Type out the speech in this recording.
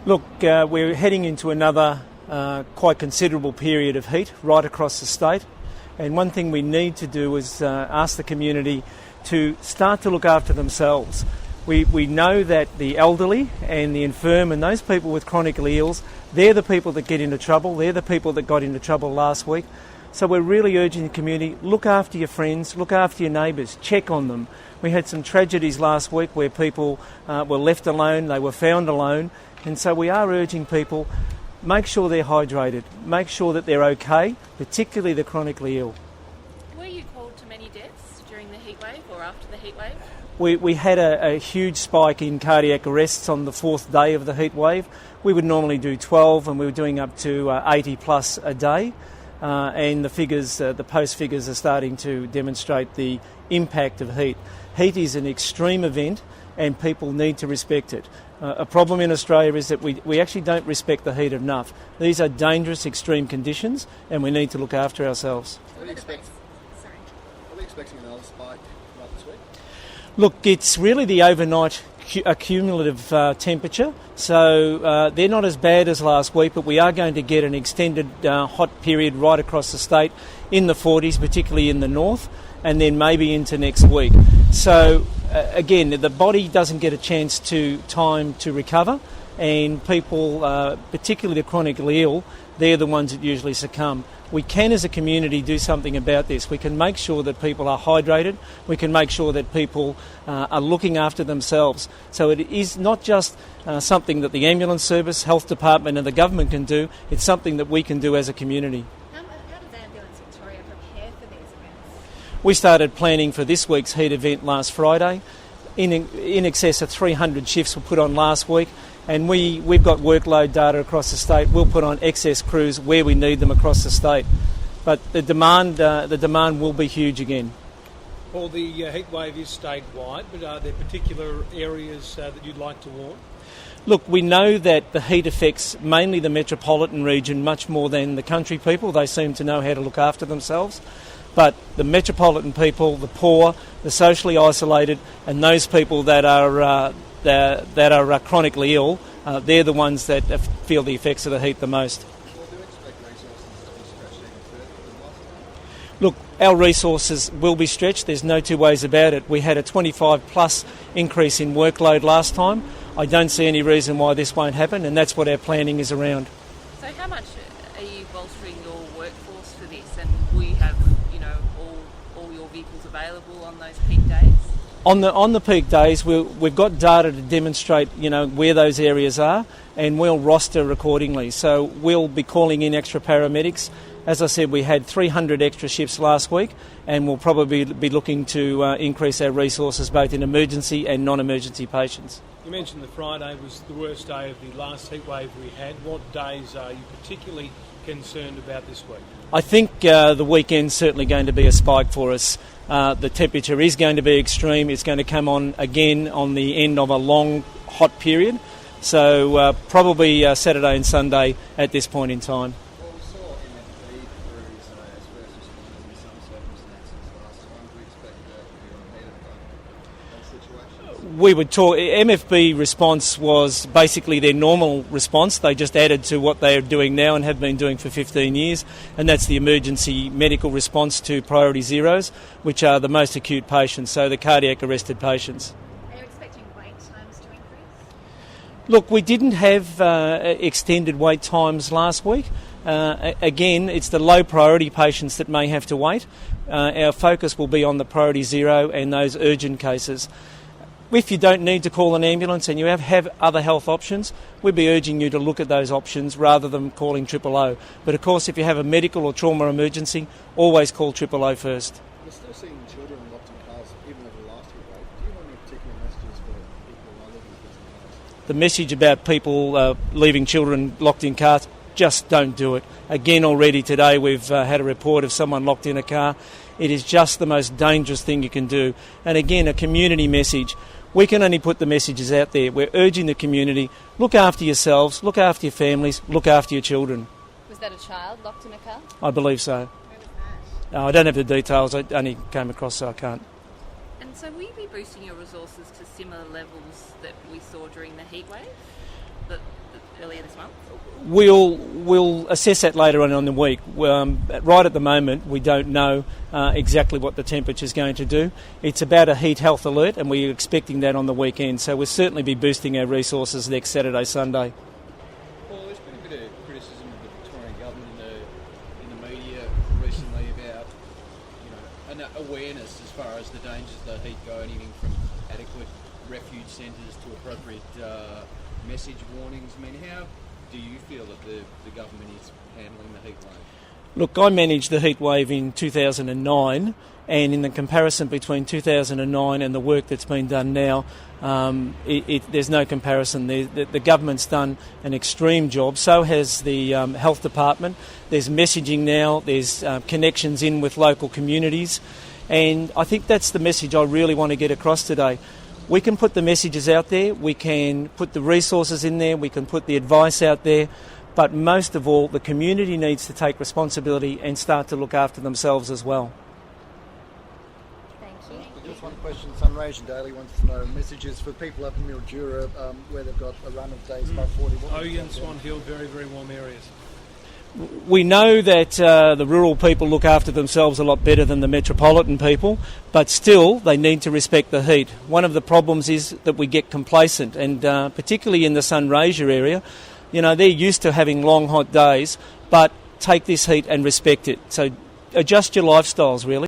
Look, we're heading into another quite considerable period of heat right across the state, and one thing we need to do is ask the community to start to look after themselves. We know that the elderly and the infirm and those people with chronic ills, they're the people that get into trouble. They're the people that got into trouble last week. So we're really urging the community, look after your friends, look after your neighbours, check on them. We had some tragedies last week where people were left alone, they were found alone, and so we are urging people, make sure they're hydrated, make sure that they're okay, particularly the chronically ill. Were you called to many deaths during the heatwave or after the heatwave? We had a huge spike in cardiac arrests on the fourth day of the heatwave. We would normally do 12 and we were doing up to 80 plus a day. And the figures, the post figures are starting to demonstrate the impact of heat. Heat is an extreme event and people need to respect it. A problem in Australia is that we actually don't respect the heat enough. These are dangerous extreme conditions and we need to look after ourselves. Are we expecting another spike right this week? Look, it's really the overnight accumulative temperature, so they're not as bad as last week, but we are going to get an extended hot period right across the state in the 40s, particularly in the north, and then maybe into next week. So again, the body doesn't get a chance to time to recover, and people, particularly the chronically ill, they're the ones that usually succumb. We can, as a community, do something about this. We can make sure that people are hydrated. We can make sure that people are looking after themselves. So it is not just something that the ambulance service, health department and the government can do. It's something that we can do as a community. How does Ambulance Victoria prepare for these events? We started planning for this week's heat event last Friday. In excess of 300 shifts were put on last week. And we've got workload data across the state. We'll put on excess crews where we need them across the state. But the demand will be huge again. Well, the heat wave is statewide, but are there particular areas that you'd like to warn? Look, we know that the heat affects mainly the metropolitan region much more than the country people. They seem to know how to look after themselves. But the metropolitan people, the poor, the socially isolated, and those people that are chronically ill, they're the ones that feel the effects of the heat the most. Well, do you expect resources to be stretched even further than last time? Look, our resources will be stretched, there's no two ways about it. We had a 25 plus increase in workload last time. I don't see any reason why this won't happen, and that's what our planning is around. So how much are you bolstering your workforce for this, and will you have all your vehicles available on those peak days? On the peak days, we've got data to demonstrate, where those areas are, and we'll roster accordingly. So we'll be calling in extra paramedics. As I said, we had 300 extra shifts last week, and we'll probably be looking to increase our resources both in emergency and non-emergency patients. You mentioned that Friday was the worst day of the last heat wave we had. What days are you particularly concerned about this week? I think the weekend's certainly going to be a spike for us. The temperature is going to be extreme. It's going to come on again on the end of a long hot period. So probably Saturday and Sunday at this point in time. Well, we saw MFB crews as first responders in some circumstances last time. Do we expect that to be repeated in those situations? We would talk. MFB response was basically their normal response. They just added to what they are doing now and have been doing for 15 years, and that's the emergency medical response to priority zeros, which are the most acute patients, so the cardiac arrested patients. Are you expecting wait times to increase? Look, we didn't have extended wait times last week. Again, it's the low priority patients that may have to wait. Our focus will be on the priority zero and those urgent cases. If you don't need to call an ambulance and you have other health options, we'd be urging you to look at those options rather than calling 000. But of course, if you have a medical or trauma emergency, always call 000 first. We're still seeing children locked in cars even over the last heat wave. Do you have any particular messages for people who are living in cars? The message about people leaving children locked in cars, just don't do it. Again, already today we've had a report of someone locked in a car. It is just the most dangerous thing you can do. And again, a community message. We can only put the messages out there. We're urging the community, look after yourselves, look after your families, look after your children. Was that a child locked in a car? I believe so. Where was that? I don't have the details. I only came across, so I can't. And so will you be boosting your resources to similar levels that we saw during the heat wave? earlier this month? We'll assess that later on in the week. Right at the moment, we don't know exactly what the temperature is going to do. It's about a heat health alert, and we're expecting that on the weekend. So we'll certainly be boosting our resources next Saturday, Sunday. Well, there's been a bit of criticism of the Victorian government in the media recently about, an awareness as far as the dangers of the heat go, anything from adequate refuge centres to appropriate message warnings. I mean, how do you feel that the government is handling the heat wave? Look, I managed the heat wave in 2009, and in the comparison between 2009 and the work that's been done now, there's no comparison. The government's done an extreme job, so has the health department. There's messaging now, there's connections in with local communities, and I think that's the message I really want to get across today. We can put the messages out there, we can put the resources in there, we can put the advice out there, but most of all, the community needs to take responsibility and start to look after themselves as well. Thank you. Just one question. Sunraysia Daily wants to know messages for people up in Mildura where they've got a run of days above 40. Oyen, Swan Hill, very, very warm areas. We know that the rural people look after themselves a lot better than the metropolitan people, but still they need to respect the heat. One of the problems is that we get complacent, and particularly in the Sunraysia area, they're used to having long hot days, but take this heat and respect it. So adjust your lifestyles, really.